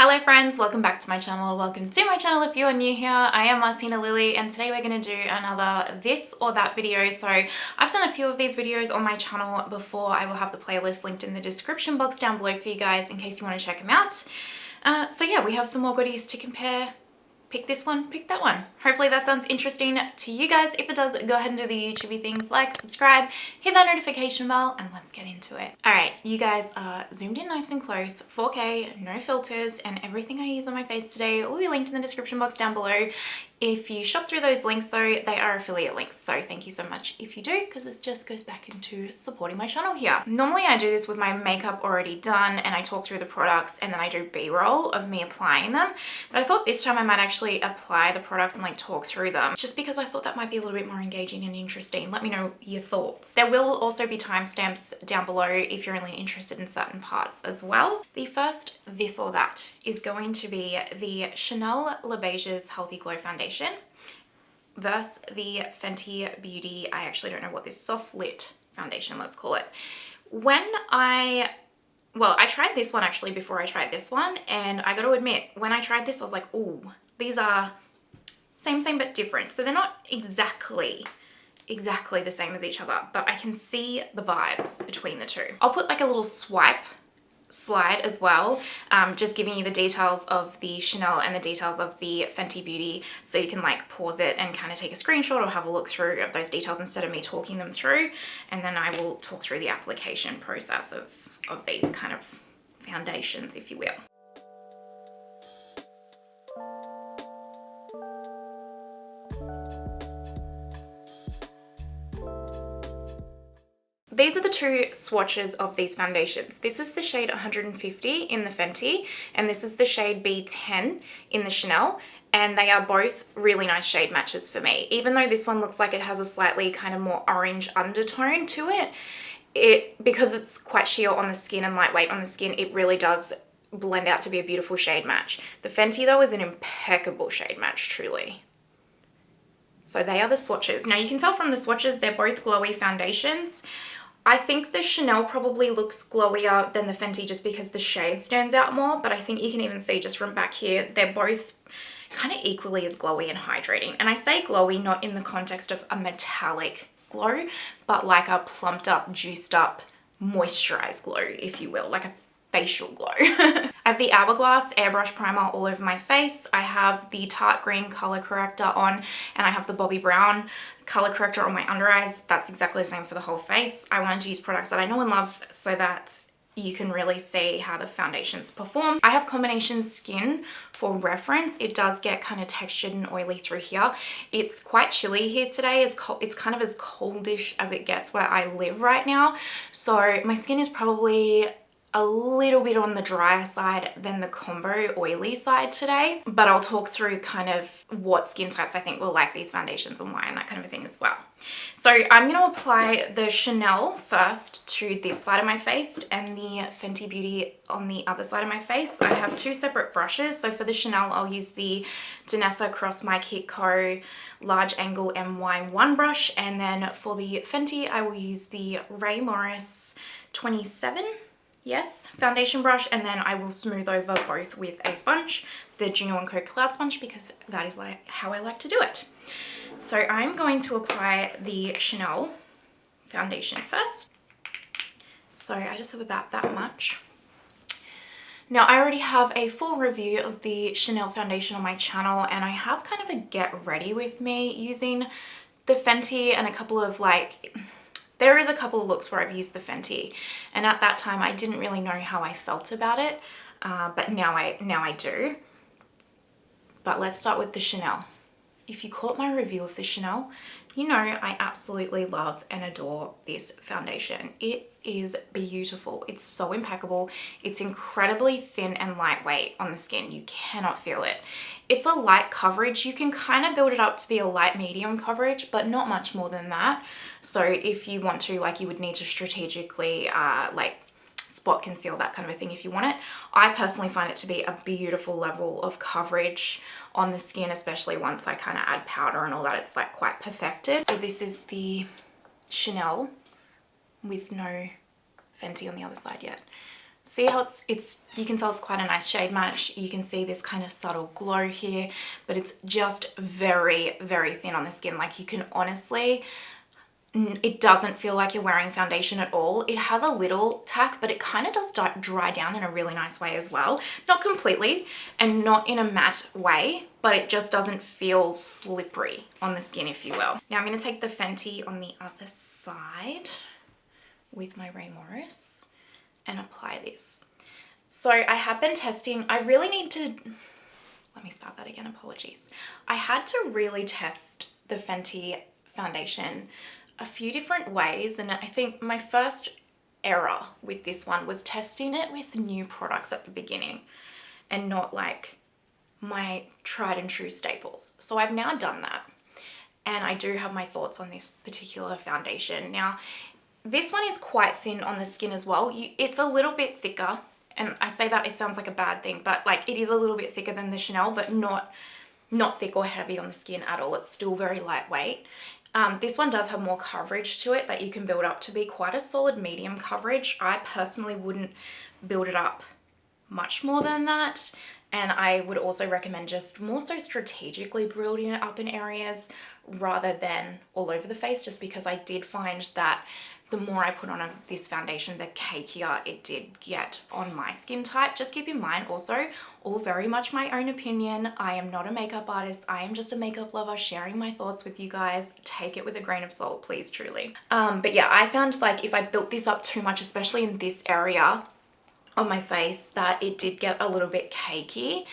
Hello friends, welcome back to my channel. Welcome to my channel if you are new here. I am Martina Lily and today we're going to do another this or that video. So I've done a few of these videos on my channel before. I will have the playlist linked in the description box down below for you guys in case you want to check them out. So yeah, we have some more goodies to compare. Pick this one, pick that one. Hopefully that sounds interesting to you guys. If it does, go ahead and do the YouTubey things like subscribe, hit that notification bell, and let's get into it. All right, you guys are zoomed in nice and close, 4K, no filters, and everything I use on my face today will be linked in the description box down below. If you shop through those links though, they are affiliate links, so thank you so much if you do, because it just goes back into supporting my channel here. Normally I do this with my makeup already done and I talk through the products and then I do B-roll of me applying them, but I thought this time I might actually apply the products and like talk through them, just because I thought that might be a little bit more engaging and interesting. Let me know your thoughts. There will also be timestamps down below if you're only interested in certain parts as well. The first this or that is going to be the Chanel Le Beiges Healthy Glow Foundation versus the Fenty Beauty, I actually don't know what this, soft lit foundation, let's call it. I tried this one actually before I tried this one, and I got to admit, when I tried this I was like, ooh, these are same but different. So they're not exactly the same as each other, but I can see the vibes between the two. I'll put like a little slide as well, just giving you the details of the Chanel and the details of the Fenty Beauty, so you can like pause it and kind of take a screenshot or have a look through of those details instead of me talking them through, and then I will talk through the application process of these kind of foundations, if you will. These are the two swatches of these foundations. This is the shade 150 in the Fenty, and this is the shade B10 in the Chanel, and they are both really nice shade matches for me. Even though this one looks like it has a slightly kind of more orange undertone to it, because it's quite sheer on the skin and lightweight on the skin, it really does blend out to be a beautiful shade match. The Fenty though is an impeccable shade match, truly. So they are the swatches. Now you can tell from the swatches they're both glowy foundations. I think the Chanel probably looks glowier than the Fenty just because the shade stands out more, but I think you can even see just from back here, they're both kind of equally as glowy and hydrating. And I say glowy not in the context of a metallic glow, but like a plumped up, juiced up, moisturized glow, if you will, like a facial glow. I have the Hourglass Airbrush Primer all over my face. I have the Tarte Green color corrector on, and I have the Bobbi Brown color corrector on my under eyes. That's exactly the same for the whole face. I wanted to use products that I know and love so that you can really see how the foundations perform. I have combination skin for reference. It does get kind of textured and oily through here. It's quite chilly here today. It's kind of as coldish as it gets where I live right now. So my skin is probably a little bit on the drier side than the combo oily side today, but I'll talk through kind of what skin types I think will like these foundations and why and that kind of a thing as well. So I'm going to apply the Chanel first to this side of my face and the Fenty Beauty on the other side of my face. I have two separate brushes. So for the Chanel, I'll use the Denona Cross My Kit Co Large Angle MY1 brush, and then for the Fenty, I will use the Ray Morris 27 foundation brush, and then I will smooth over both with a sponge, the Juno & Co Cloud Sponge, because that is like how I like to do it. So I'm going to apply the Chanel foundation first. So I just have about that much. Now I already have a full review of the Chanel foundation on my channel, and I have kind of a get ready with me using the Fenty and a couple of there is a couple of looks where I've used the Fenty, and at that time I didn't really know how I felt about it, but now I do. But let's start with the Chanel. If you caught my review of the Chanel, you know I absolutely love and adore this foundation. It is beautiful. It's so impeccable. It's incredibly thin and lightweight on the skin. You cannot feel it. It's a light coverage. You can kind of build it up to be a light medium coverage, but not much more than that. So if you want to, you would need to strategically spot conceal, that kind of a thing if you want it. I personally find it to be a beautiful level of coverage on the skin, especially once I kind of add powder and all that. It's like quite perfected. So this is the Chanel with no Fenty on the other side yet. See how you can tell it's quite a nice shade match. You can see this kind of subtle glow here, but it's just very, very thin on the skin. Like you can honestly, it doesn't feel like you're wearing foundation at all. It has a little tack, but it kind of does dry down in a really nice way as well. Not completely and not in a matte way, but it just doesn't feel slippery on the skin, if you will. Now I'm going to take the Fenty on the other side with my Ray Morris and apply this. So I have been testing, I really need to, let me start that again, apologies. I had to really test the Fenty foundation a few different ways, and I think my first error with this one was testing it with new products at the beginning and not like my tried and true staples. So I've now done that, and I do have my thoughts on this particular foundation. Now, this one is quite thin on the skin as well. It's a little bit thicker, and I say that it sounds like a bad thing, but like it is a little bit thicker than the Chanel, but not thick or heavy on the skin at all. It's still very lightweight. This one does have more coverage to it that you can build up to be quite a solid medium coverage. I personally wouldn't build it up much more than that. And I would also recommend just more so strategically building it up in areas rather than all over the face, just because I did find that the more I put on this foundation, the cakier it did get on my skin type. Just keep in mind also, all very much my own opinion. I am not a makeup artist. I am just a makeup lover sharing my thoughts with you guys. Take it with a grain of salt, please, truly. But yeah, I found like if I built this up too much, especially in this area on my face, that it did get a little bit cakey.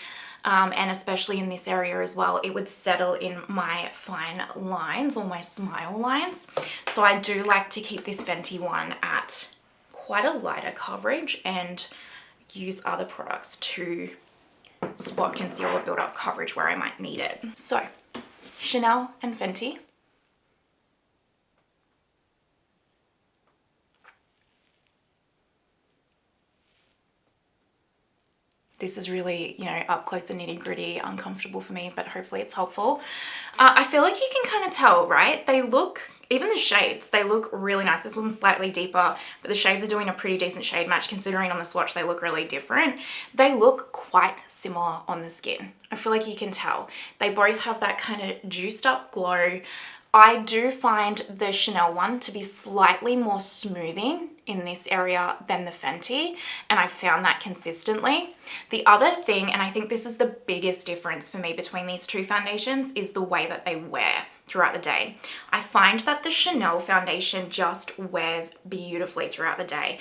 And especially in this area as well, it would settle in my fine lines or my smile lines. So I do like to keep this Fenty one at quite a lighter coverage and use other products to spot, conceal, or build up coverage where I might need it. So Chanel and Fenty. This is really, you know, up close and nitty gritty, uncomfortable for me, but hopefully it's helpful. I feel like you can kind of tell, right? They look, even the shades, they look really nice. This one's slightly deeper, but the shades are doing a pretty decent shade match considering on the swatch they look really different. They look quite similar on the skin. I feel like you can tell. They both have that kind of juiced up glow. I do find the Chanel one to be slightly more smoothing in this area than the Fenty, and I found that consistently. The other thing, and I think this is the biggest difference for me between these two foundations, is the way that they wear throughout the day. I find that the Chanel foundation just wears beautifully throughout the day.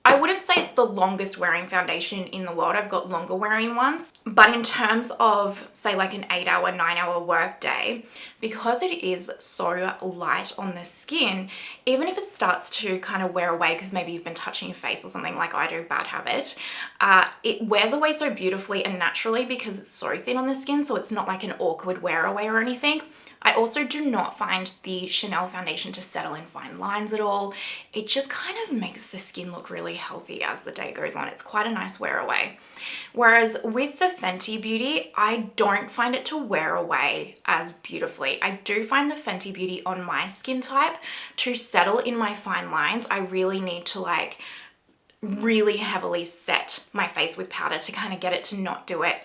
I wouldn't say it's the longest wearing foundation in the world. I've got longer wearing ones. But in terms of, say, like an 8-hour, 9-hour work day, because it is so light on the skin, even if it starts to kind of wear away because maybe you've been touching your face or something like I do, bad habit, it wears away so beautifully and naturally because it's so thin on the skin, so it's not like an awkward wear away or anything. I also do not find the Chanel foundation to settle in fine lines at all. It just kind of makes the skin look really healthy as the day goes on. It's quite a nice wear away. Whereas with the Fenty Beauty, I don't find it to wear away as beautifully. I do find the Fenty Beauty on my skin type to settle in my fine lines. I really need to like really heavily set my face with powder to kind of get it to not do it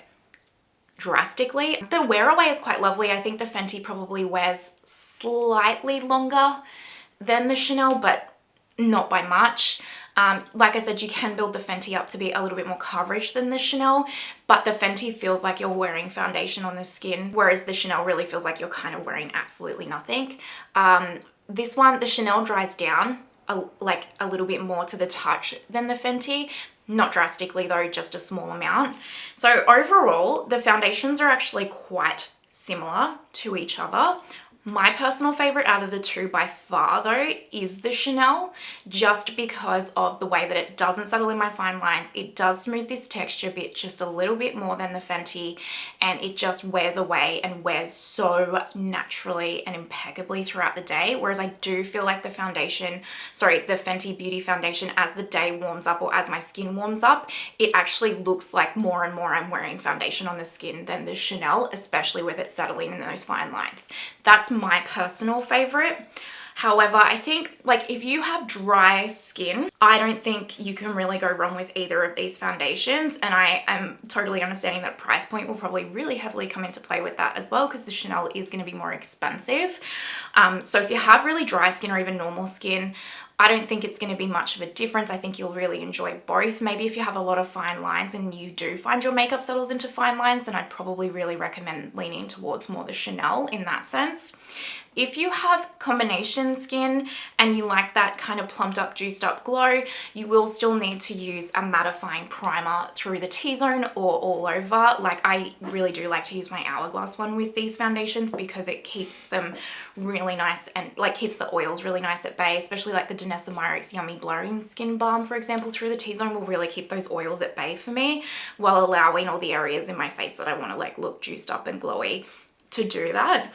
drastically. The wear away is quite lovely. I think the Fenty probably wears slightly longer than the Chanel, but not by much. Like I said, you can build the Fenty up to be a little bit more coverage than the Chanel, but the Fenty feels like you're wearing foundation on the skin, whereas the Chanel really feels like you're kind of wearing absolutely nothing. This one, the Chanel dries down like a little bit more to the touch than the Fenty. Not drastically though, just a small amount. So overall, the foundations are actually quite similar to each other. My personal favorite out of the two by far though is the Chanel, just because of the way that it doesn't settle in my fine lines. It does smooth this texture bit just a little bit more than the Fenty, and it just wears away and wears so naturally and impeccably throughout the day. Whereas I do feel like the Fenty Beauty foundation, as the day warms up or as my skin warms up, it actually looks like more and more I'm wearing foundation on the skin than the Chanel, especially with it settling in those fine lines. That's my personal favorite. However, I think like if you have dry skin, I don't think you can really go wrong with either of these foundations. And I am totally understanding that price point will probably really heavily come into play with that as well, because the Chanel is going to be more expensive. So if you have really dry skin or even normal skin, I don't think it's going to be much of a difference. I think you'll really enjoy both. Maybe if you have a lot of fine lines and you do find your makeup settles into fine lines, then I'd probably really recommend leaning towards more the Chanel in that sense. If you have combination skin and you like that kind of plumped up, juiced up glow, you will still need to use a mattifying primer through the T-zone or all over. Like I really do like to use my Hourglass one with these foundations because it keeps them really nice and like keeps the oils really nice at bay, especially like the Danessa Myricks Yummy Glowing Skin Balm, for example, through the T-zone will really keep those oils at bay for me while allowing all the areas in my face that I want to like look juiced up and glowy to do that.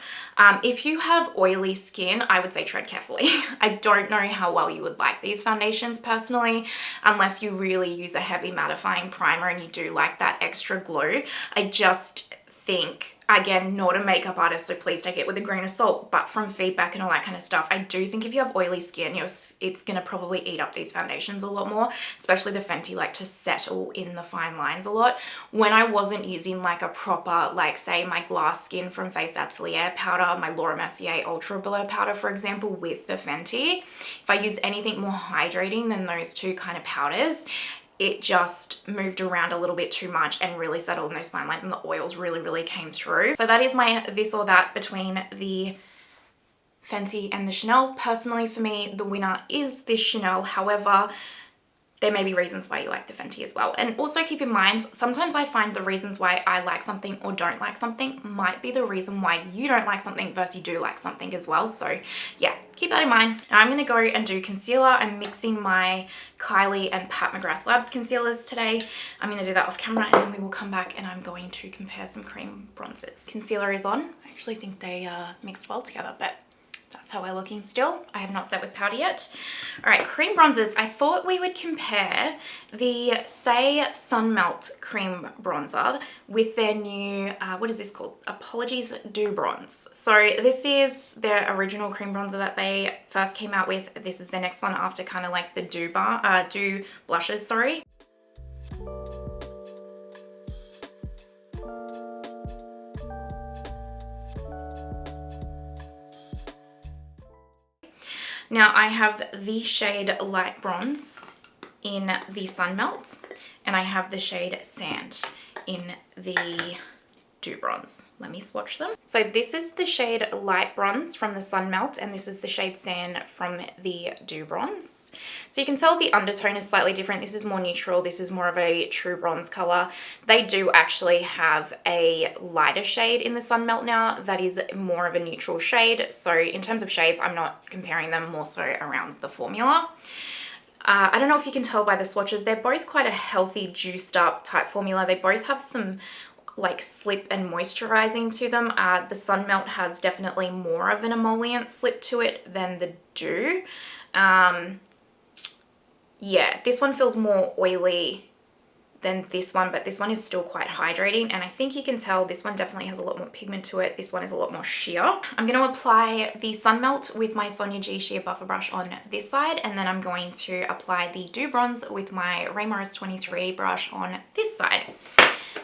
If you have oily skin, I would say tread carefully. I don't know how well you would like these foundations personally, unless you really use a heavy mattifying primer and you do like that extra glow. I just think, again, not a makeup artist, so please take it with a grain of salt, but from feedback and all that kind of stuff, I do think if you have oily skin, it's gonna probably eat up these foundations a lot more, especially the Fenty like to settle in the fine lines a lot. When I wasn't using like a proper, like say my glass skin from Face Atelier powder, my Laura Mercier Ultra Blur powder, for example, with the Fenty, if I use anything more hydrating than those two kind of powders, it just moved around a little bit too much and really settled in those fine lines and the oils really came through. So that is my this or that between the Fenty and the Chanel. Personally for me, the winner is this Chanel. However, there may be reasons why you like the Fenty as well. And also keep in mind, sometimes I find the reasons why I like something or don't like something might be the reason why you don't like something versus you do like something as well. So yeah, keep that in mind. Now I'm going to go and do concealer. I'm mixing my Kylie and Pat McGrath Labs concealers today. I'm going to do that off camera and then we will come back and I'm going to compare some cream bronzers. Concealer is on. I actually think they mixed well together, but that's how we're looking still. I have not set with powder yet. All right, cream bronzers. I thought we would compare the SaieSun Melt Cream Bronzer with their new, what is this called? Apologies Dew Bronze. So this is their original cream bronzer that they first came out with. This is their next one after kind of like the Dew blushes, sorry. Now I have the shade Light Bronze in the Sun Melt and I have the shade Sand in the Dew Bronze. Let me swatch them. So this is the shade Light Bronze from the Sun Melt and this is the shade Sand from the Dew Bronze. So you can tell the undertone is slightly different. This is more neutral. This is more of a true bronze color. They do actually have a lighter shade in the Sun Melt now that is more of a neutral shade. So in terms of shades, I'm not comparing them, more so around the formula. I don't know if you can tell by the swatches, they're both quite a healthy, juiced up type formula. They both have some like slip and moisturizing to them. The Sun Melt has definitely more of an emollient slip to it than the Dew. Yeah, this one feels more oily than this one, but this one is still quite hydrating, and I think you can tell this one definitely has a lot more pigment to it. This one is a lot more sheer. I'm going to apply the Sun Melt with my Sonia G Sheer Buffer Brush on this side, and then I'm going to apply the Dew Bronze with my Raymore's 23 brush on this side.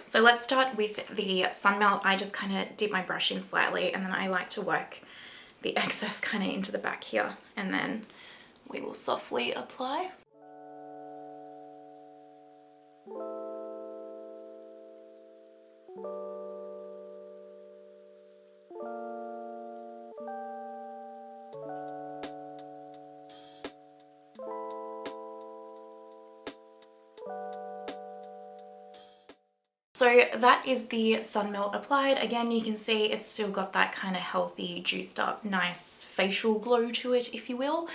So let's start with the Sun Melt. I just kind of dip my brush in slightly, and then I like to work the excess kind of into the back here, and then we will softly apply. So that is the Sun Melt applied. Again, you can see it's still got that kind of healthy, juiced up, nice facial glow to it, if you will.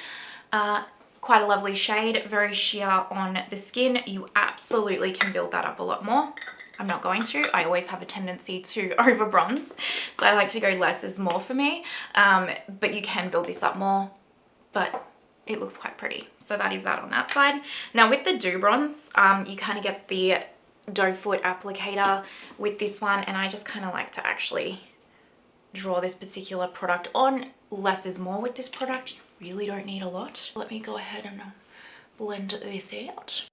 Quite a lovely shade, very sheer on the skin. You absolutely can build that up a lot more. I'm not going to. I always have a tendency to over bronze, so I like to go less is more for me. But you can build this up more, but it looks quite pretty. So that is that on that side. Now with the Dew Bronze, you kind of get the doe foot applicator with this one, and I just kind of like to actually draw this particular product on. Less is more with this product. really don't need a lot. Let me go ahead and blend this out.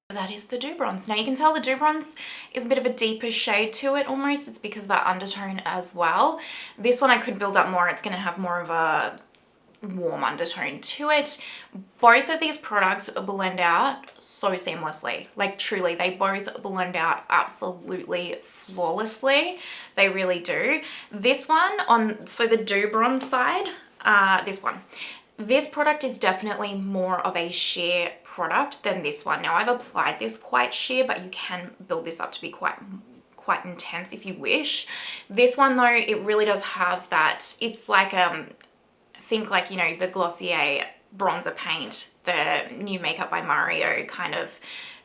That is the Dew Bronze. Now you can tell the Dew Bronze is a bit of a deeper shade to it almost. It's because of that undertone as well. This one I could build up more. It's going to have more of a warm undertone to it. Both of these products blend out so seamlessly. Like truly, they both blend out absolutely flawlessly. They really do. This one so the Dew Bronze side, this product is definitely more of a sheer product than this one. Now I've applied this quite sheer, but you can build this up to be quite intense if you wish. This one though, it really does have that, it's like think like, you know, the Glossier bronzer paint, the new Makeup by Mario kind of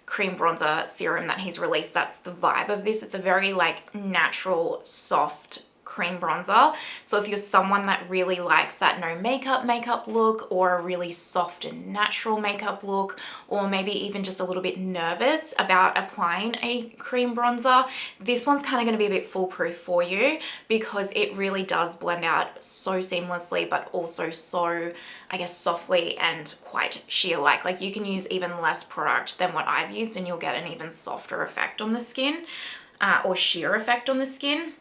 cream bronzer serum that he's released. That's the vibe of this. It's a very like natural, soft cream bronzer. So if you're someone that really likes that no makeup look, or a really soft and natural makeup look, or maybe even just a little bit nervous about applying a cream bronzer, this one's kind of going to be a bit foolproof for you, because it really does blend out so seamlessly, but also so, I guess, softly and quite sheer-like. Like you can use even less product than what I've used and you'll get an even softer effect on the skin, or sheer effect on the skin.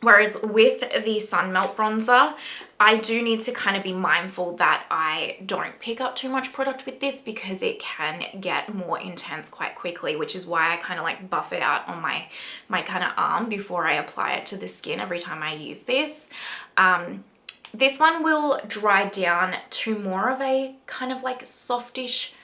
Whereas with the Sun Melt Bronzer, I do need to kind of be mindful that I don't pick up too much product with this, because it can get more intense quite quickly, which is why I kind of like buff it out on my kind of arm before I apply it to the skin every time I use this. This one will dry down to more of a kind of like softish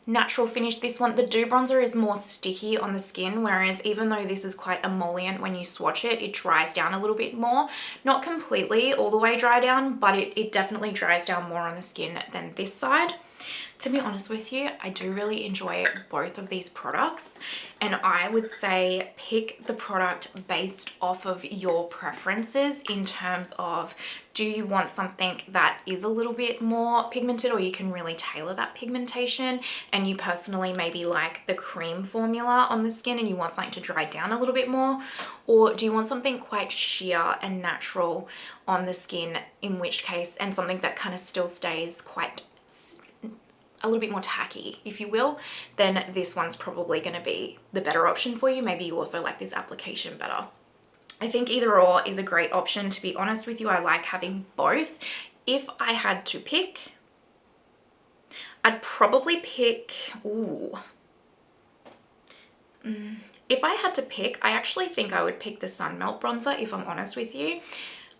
natural finish. This one, the Dew Bronzer, is more sticky on the skin, whereas even though this is quite emollient, when you swatch it, it dries down a little bit more. Not completely all the way dry down, but it definitely dries down more on the skin than this side. To be honest with you, I do really enjoy both of these products, and I would say pick the product based off of your preferences in terms of, do you want something that is a little bit more pigmented, or you can really tailor that pigmentation, and you personally maybe like the cream formula on the skin and you want something to dry down a little bit more, or do you want something quite sheer and natural on the skin, in which case, and something that kind of still stays quite a little bit more tacky, if you will, then this one's probably going to be the better option for you. Maybe you also like this application better. I think either or is a great option, to be honest with you. I like having both. If I had to pick, I'd probably pick, if I had to pick, I actually think I would pick the Sun Melt Bronzer, if I'm honest with you.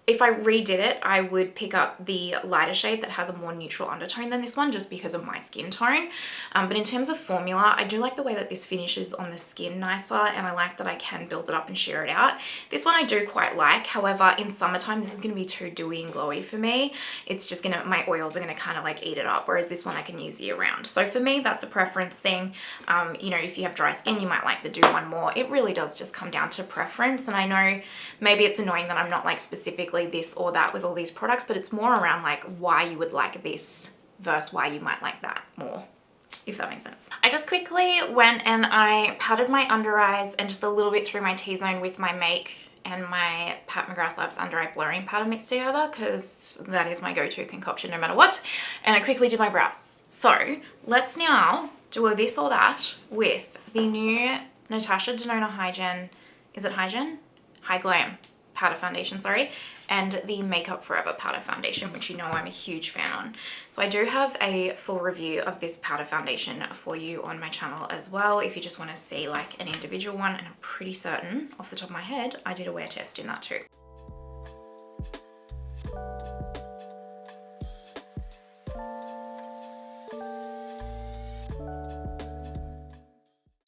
If I redid it, I would pick up the lighter shade that has a more neutral undertone than this one, just because of my skin tone. But in terms of formula, I do like the way that this finishes on the skin nicer, and I like that I can build it up and sheer it out. This one I do quite like. However, in summertime, this is going to be too dewy and glowy for me. It's just going to, my oils are going to kind of like eat it up, whereas this one I can use year round. So for me, that's a preference thing. You know, if you have dry skin, you might like the Dew one more. It really does just come down to preference. And I know maybe it's annoying that I'm not like specifically this or that with all these products, but it's more around like why you would like this versus why you might like that more, if that makes sense. I just quickly went and I powdered my under eyes and just a little bit through my T-zone with my Make and my Pat McGrath Labs under eye blurring powder mixed together, because that is my go-to concoction no matter what. And I quickly did my brows. So let's now do a this or that with the new Natasha Denona High Glam powder foundation, sorry, and the Makeup Forever powder foundation, which you know I'm a huge fan on. So I do have a full review of this powder foundation for you on my channel as well, if you just want to see like an individual one, and I'm pretty certain off the top of my head I did a wear test in that too.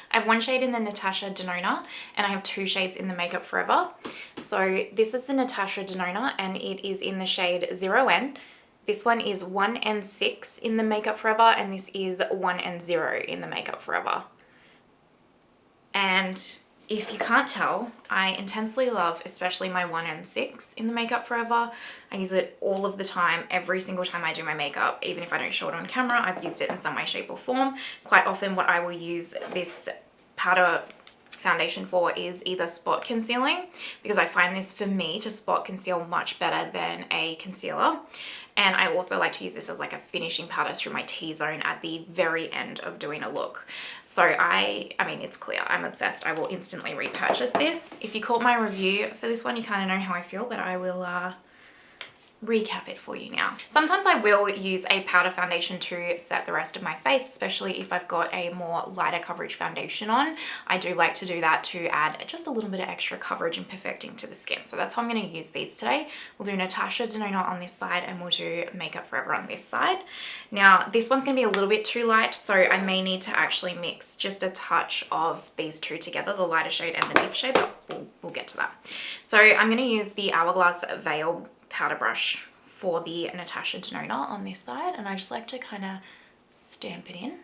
I have one shade in the Natasha Denona, and I have two shades in the Makeup Forever. So this is the Natasha Denona, and it is in the shade 0N. This one is 1N6 in the Makeup Forever, and this is 1N0 in the Makeup Forever. And if you can't tell, I intensely love especially my 1N6 in the Makeup Forever. I use it all of the time, every single time I do my makeup. Even if I don't show it on camera, I've used it in some way, shape or form. Quite often what I will use this powder foundation for is either spot concealing, because I find this for me to spot conceal much better than a concealer. And I also like to use this as like a finishing powder through my T-zone at the very end of doing a look. So I mean, it's clear, I'm obsessed. I will instantly repurchase this. If you caught my review for this one, you kind of know how I feel, but I will recap it for you now. Sometimes I will use a powder foundation to set the rest of my face, especially if I've got a more lighter coverage foundation on. I do like to do that to add just a little bit of extra coverage and perfecting to the skin. So that's how I'm going to use these today. We'll do Natasha Denona on this side and we'll do Makeup Forever on this side. Now this one's going to be a little bit too light, so I may need to actually mix just a touch of these two together, the lighter shade and the deep shade, but we'll get to that. So I'm going to use the Hourglass Veil powder brush for the Natasha Denona on this side, and I just like to kind of stamp it in.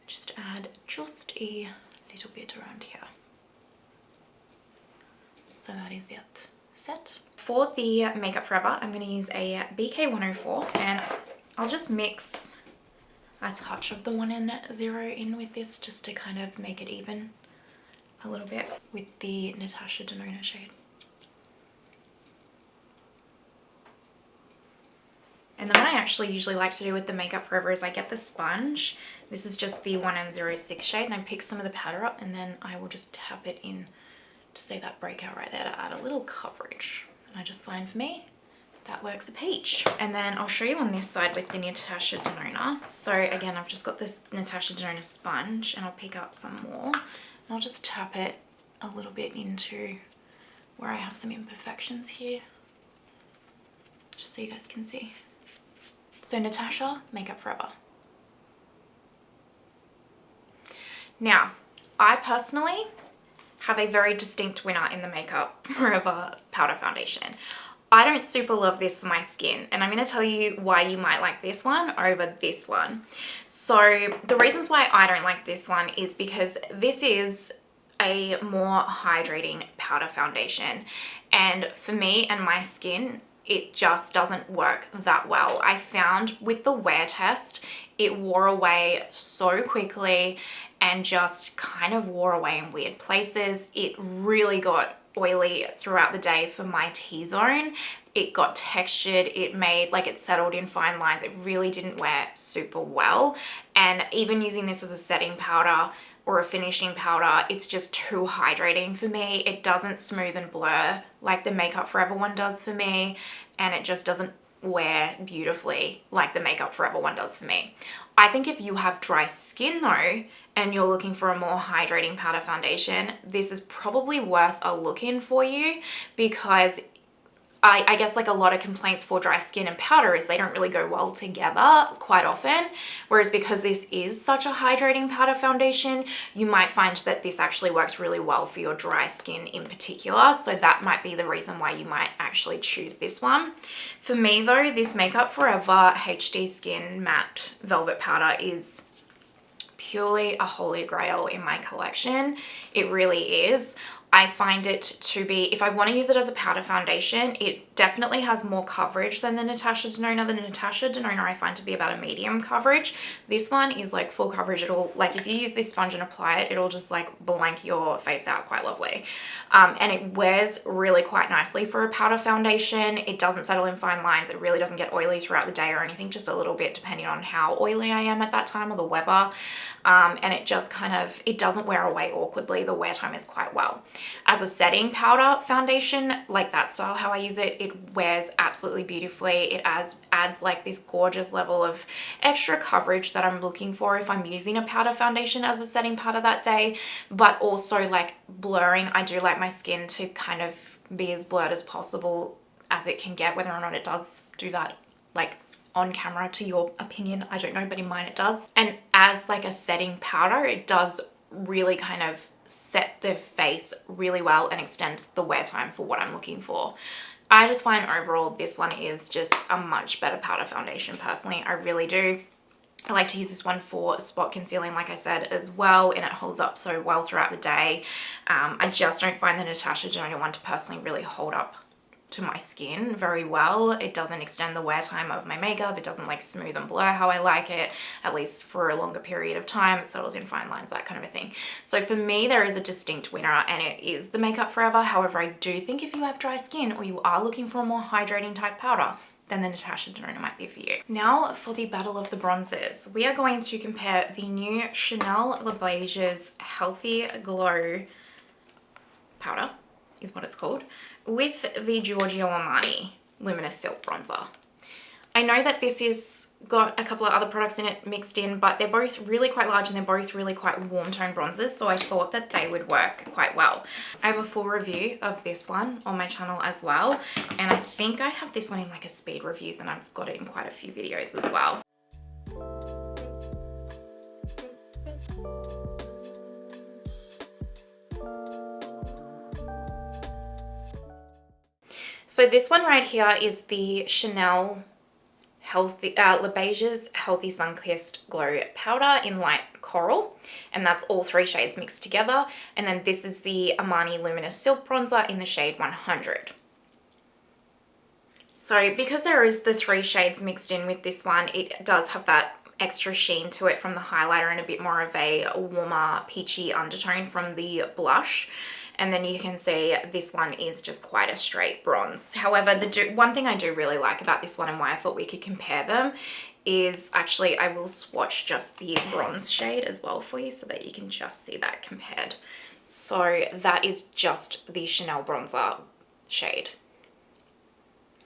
Just add just a little bit around here. So that is it set. For the Makeup Forever, I'm going to use a BK104, and I'll just mix a touch of the 1N0 in with this just to kind of make it even a little bit with the Natasha Denona shade. And then what I actually usually like to do with the Makeup Forever is I get the sponge. This is just the 1N06 shade, and I pick some of the powder up and then I will just tap it in to see that breakout right there to add a little coverage. And I just find for me, that works a peach. And then I'll show you on this side with the Natasha Denona. So again, I've just got this Natasha Denona sponge and I'll pick up some more. And I'll just tap it a little bit into where I have some imperfections here, just so you guys can see. So Natasha, Makeup Forever. Now, I personally have a very distinct winner in the Makeup Forever powder foundation. I don't super love this for my skin, and I'm going to tell you why you might like this one over this one. So the reasons why I don't like this one is because this is a more hydrating powder foundation, and for me and my skin, it just doesn't work that well. I found with the wear test, it wore away so quickly and just kind of wore away in weird places. It really got oily throughout the day for my T-zone. It got textured, it made like it settled in fine lines. It really didn't wear super well. And even using this as a setting powder or a finishing powder, it's just too hydrating for me. It doesn't smooth and blur like the Makeup Forever one does for me, and it just doesn't wear beautifully like the Makeup Forever one does for me. I think if you have dry skin though, and you're looking for a more hydrating powder foundation, this is probably worth a look in for you, because I guess like a lot of complaints for dry skin and powder is they don't really go well together quite often. Whereas because this is such a hydrating powder foundation, you might find that this actually works really well for your dry skin in particular. So that might be the reason why you might actually choose this one. For me though, this Makeup Forever HD Skin Matte Velvet Powder is purely a holy grail in my collection. It really is. I find it to be, if I want to use it as a powder foundation, it definitely has more coverage than the Natasha Denona. The Natasha Denona I find to be about a medium coverage. This one is like full coverage. It'll, like if you use this sponge and apply it, it'll just like blank your face out quite lovely. And it wears really quite nicely for a powder foundation. It doesn't settle in fine lines. It really doesn't get oily throughout the day or anything, just a little bit depending on how oily I am at that time or the weather. And it just kind of, it doesn't wear away awkwardly. The wear time is quite well. As a setting powder foundation, like that style, how I use it, it wears absolutely beautifully. It adds like this gorgeous level of extra coverage that I'm looking for if I'm using a powder foundation as a setting powder that day, but also like blurring. I do like my skin to kind of be as blurred as possible as it can get, whether or not it does do that like on camera to your opinion, I don't know, but in mine it does. And as like a setting powder, it does really kind of set the face really well and extend the wear time for what I'm looking for. I just find overall this one is just a much better powder foundation personally. I really do. I like to use this one for spot concealing, like I said, as well, and it holds up so well throughout the day. I just don't find the Natasha Denona one to personally really hold up to my skin very well. It doesn't extend the wear time of my makeup. It doesn't like smooth and blur how I like it, at least for a longer period of time. It settles in fine lines, that kind of a thing. So for me, there is a distinct winner, and it is the Makeup Forever. However, I do think if you have dry skin or you are looking for a more hydrating type powder, then the Natasha Denona might be for you. Now for the battle of the bronzers. We are going to compare the new Chanel Le Beiges Healthy Glow powder, is what it's called, with the Giorgio Armani Luminous Silk Bronzer. I know that this is got a couple of other products in it mixed in, but they're both really quite large and they're both really quite warm tone bronzers, so I thought that they would work quite well. I have a full review of this one on my channel as well, and I think I have this one in like a speed reviews, and I've got it in quite a few videos as well. So this one right here is the Chanel Le Beiges Healthy Sunkissed Glow Powder in Light Coral, and that's all 3 shades mixed together. And then this is the Armani Luminous Silk Bronzer in the shade 100. So because there is the 3 shades mixed in with this one, it does have that extra sheen to it from the highlighter and a bit more of a warmer peachy undertone from the blush. And then you can see this one is just quite a straight bronze. However, one thing I do really like about this one and why I thought we could compare them is actually I will swatch just the bronze shade as well for you so that you can just see that compared. So that is just the Chanel bronzer shade.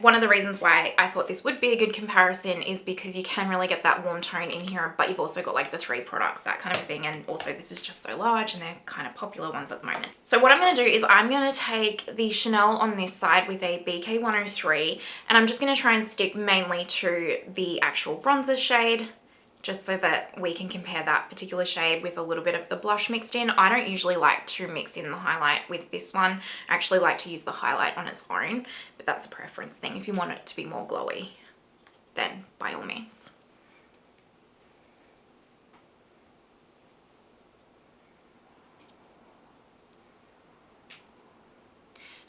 One of the reasons why I thought this would be a good comparison is because you can really get that warm tone in here, but you've also got like the 3 products, that kind of thing. And also this is just so large and they're kind of popular ones at the moment. So what I'm going to do is I'm going to take the Chanel on this side with a BK103, and I'm just going to try and stick mainly to the actual bronzer shade, just so that we can compare that particular shade with a little bit of the blush mixed in. I don't usually like to mix in the highlight with this one. I actually like to use the highlight on its own, but that's a preference thing. If you want it to be more glowy, then by all means.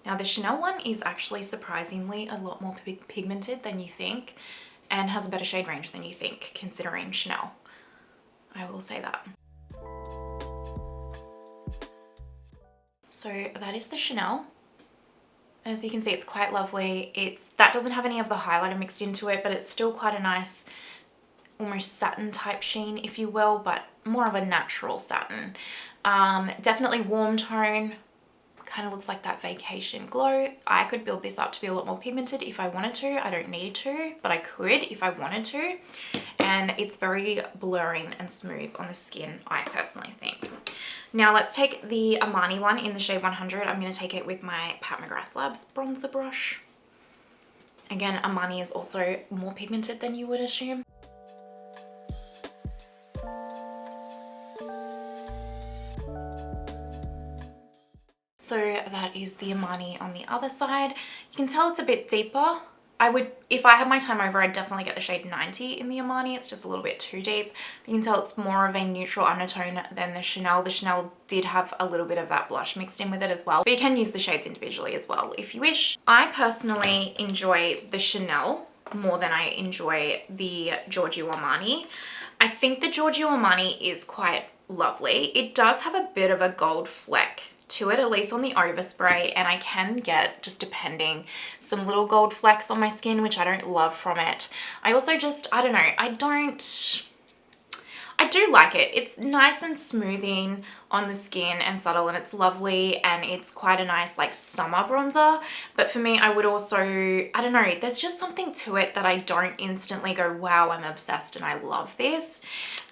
Now the Chanel one is actually surprisingly a lot more pigmented than you think, and has a better shade range than you think, considering Chanel. I will say that. So that is the Chanel. As you can see, it's quite lovely. That doesn't have any of the highlighter mixed into it, but it's still quite a nice, almost satin type sheen, if you will, but more of a natural satin. Definitely warm tone. Kind of looks like that vacation glow. I could build this up to be a lot more pigmented if I wanted to. I don't need to, but I could if I wanted to. And it's very blurring and smooth on the skin, I personally think. Now let's take the Armani one in the shade 100. I'm going to take it with my Pat McGrath Labs bronzer brush. Again, Armani is also more pigmented than you would assume. So that is the Armani on the other side. You can tell it's a bit deeper. If I had my time over, I'd definitely get the shade 90 in the Armani. It's just a little bit too deep. You can tell it's more of a neutral undertone than the Chanel. The Chanel did have a little bit of that blush mixed in with it as well. But you can use the shades individually as well if you wish. I personally enjoy the Chanel more than I enjoy the Giorgio Armani. I think the Giorgio Armani is quite lovely. It does have a bit of a gold fleck to it, at least on the overspray, and I can get, just depending, some little gold flecks on my skin, which I don't love from it. I also just, I don't know, I do like it. It's nice and smoothing on the skin and subtle, and it's lovely, and it's quite a nice like summer bronzer. But for me, I would also, I don't know, there's just something to it that I don't instantly go, wow, I'm obsessed and I love this.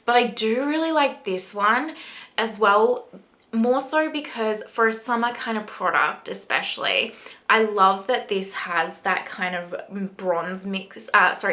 But I do really like this one as well, more so because for a summer kind of product especially, I love that this has that kind of bronze mix,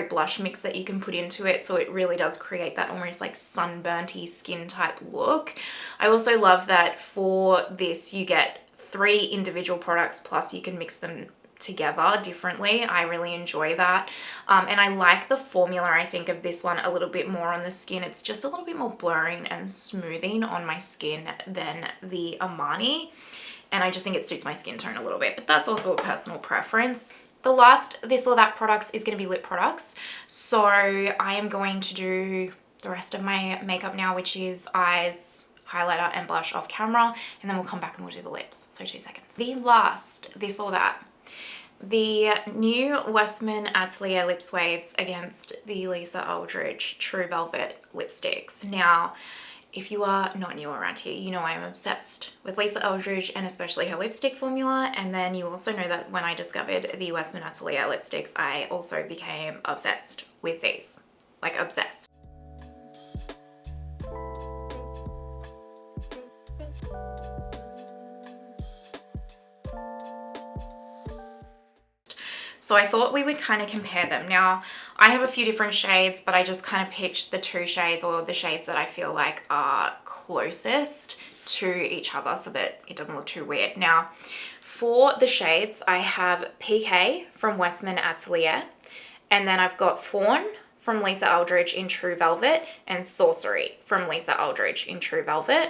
blush mix that you can put into it, so it really does create that almost like sunburnt-y skin type look. I also love that for this you get 3 individual products, plus you can mix them together differently. I really enjoy that. And I like the formula, I think, of this one a little bit more on the skin. It's just a little bit more blurring and smoothing on my skin than the Armani. And I just think it suits my skin tone a little bit, but that's also a personal preference. The last this or that products is going to be lip products. So I am going to do the rest of my makeup now, which is eyes, highlighter and blush off camera, and then we'll come back and we'll do the lips. So 2 seconds. The last this or that. The new WESTMAN Atelier lip suedes against the Lisa Eldridge True Velvet lipsticks. Now, if you are not new around here, you know I am obsessed with Lisa Eldridge and especially her lipstick formula. And then you also know that when I discovered the WESTMAN Atelier lipsticks, I also became obsessed with these, like obsessed. So I thought we would kind of compare them. Now, I have a few different shades, but I just kind of picked the 2 shades or the shades that I feel like are closest to each other so that it doesn't look too weird. Now, for the shades, I have PK from WESTMAN Atelier, and then I've got Fawn from Lisa Eldridge in True Velvet, and Sorcery from Lisa Eldridge in True Velvet.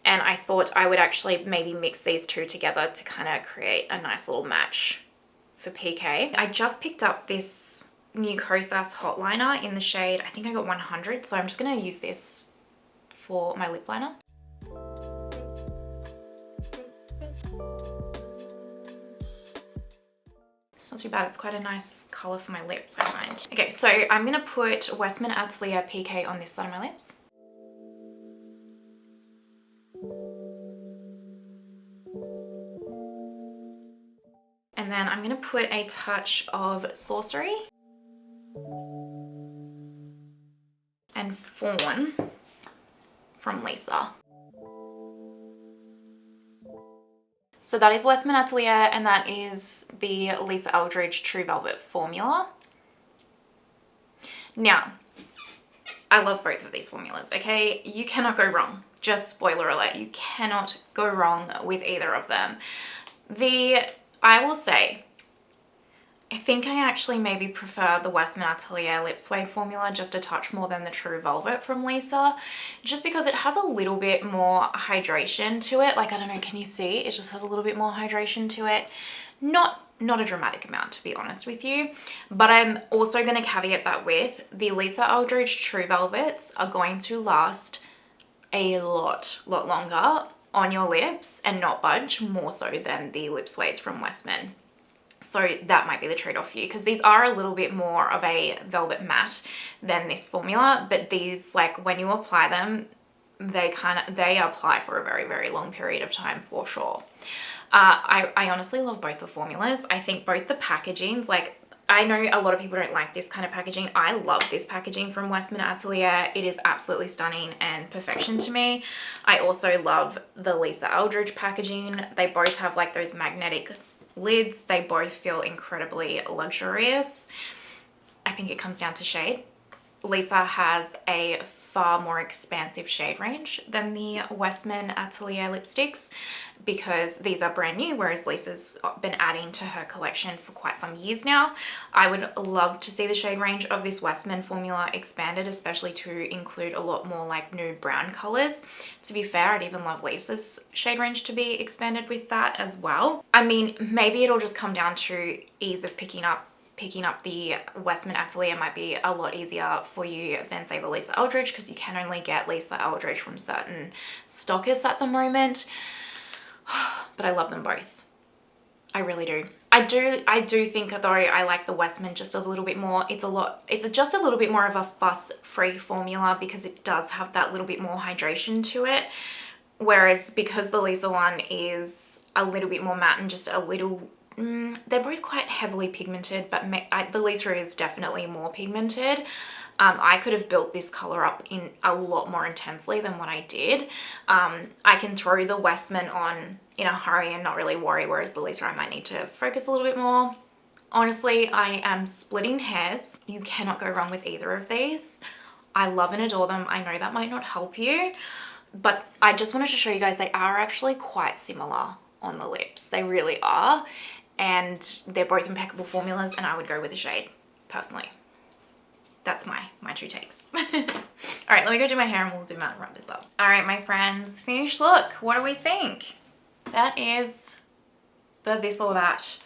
And I thought I would actually maybe mix these 2 together to kind of create a nice little match for PK. I just picked up this new Kosas hot liner in the shade, I think I got 100, so I'm just going to use this for my lip liner. It's not too bad, it's quite a nice colour for my lips, I find. Okay, so I'm going to put WESTMAN Atelier PK on this side of my lips. And then I'm going to put a touch of Sorcery and Fawn from Lisa. So that is WESTMAN Atelier, and that is the Lisa Eldridge True Velvet formula. Now, I love both of these formulas, okay? You cannot go wrong. Just spoiler alert, you cannot go wrong with either of them. I will say, I think I actually maybe prefer the WESTMAN Atelier Lip Suede formula just a touch more than the True Velvet from Lisa, just because it has a little bit more hydration to it. Like, I don't know, can you see? It just has a little bit more hydration to it. Not a dramatic amount, to be honest with you, but I'm also going to caveat that with the Lisa Eldridge True Velvets are going to last a lot longer on your lips and not budge more so than the lip suedes from WESTMAN. So that might be the trade-off for you, because these are a little bit more of a velvet matte than this formula, but these, like, when you apply them, they apply for a very, very long period of time for sure. I honestly love both the formulas. I think both the packagings, like, I know a lot of people don't like this kind of packaging. I love this packaging from WESTMAN Atelier. It is absolutely stunning and perfection to me. I also love the Lisa Eldridge packaging. They both have like those magnetic lids. They both feel incredibly luxurious. I think it comes down to shade. Lisa has a far more expansive shade range than the WESTMAN Atelier lipsticks because these are brand new, whereas Lisa's been adding to her collection for quite some years now. I would love to see the shade range of this WESTMAN formula expanded, especially to include a lot more like nude brown colors. To be fair, I'd even love Lisa's shade range to be expanded with that as well. I mean, maybe it'll just come down to ease of picking up the WESTMAN Atelier might be a lot easier for you than say the Lisa Eldridge, because you can only get Lisa Eldridge from certain stockists at the moment. But I love them both. I really do. I do think though I like the WESTMAN just a little bit more. It's just a little bit more of a fuss-free formula because it does have that little bit more hydration to it. Whereas because the Lisa one is a little bit more matte and just a little they're both quite heavily pigmented, but the Lisa is definitely more pigmented. I could have built this color up in a lot more intensely than what I did. I can throw the WESTMAN on in a hurry and not really worry, whereas the Lisa I might need to focus a little bit more. Honestly, I am splitting hairs. You cannot go wrong with either of these. I love and adore them. I know that might not help you, but I just wanted to show you guys they are actually quite similar on the lips. They really are. and they're both impeccable formulas, and I would go with the shade personally. That's my two takes. All right, let me go do my hair and we'll zoom out and wrap this up. All right, my friends, finished look. What do we think? That is the this or that.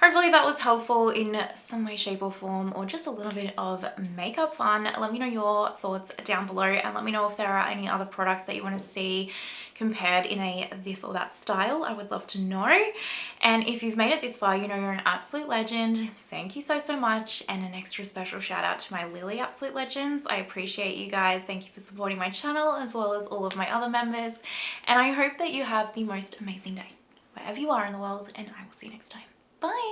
Hopefully that was helpful in some way, shape or form, or just a little bit of makeup fun. Let me know your thoughts down below, and let me know if there are any other products that you want to see compared in a this or that style. I would love to know. And if you've made it this far, you know you're an absolute legend. Thank you so much. And an extra special shout out to my Lily Absolute Legends. I appreciate you guys. Thank you for supporting my channel as well as all of my other members. And I hope that you have the most amazing day wherever you are in the world, and I will see you next time. Bye.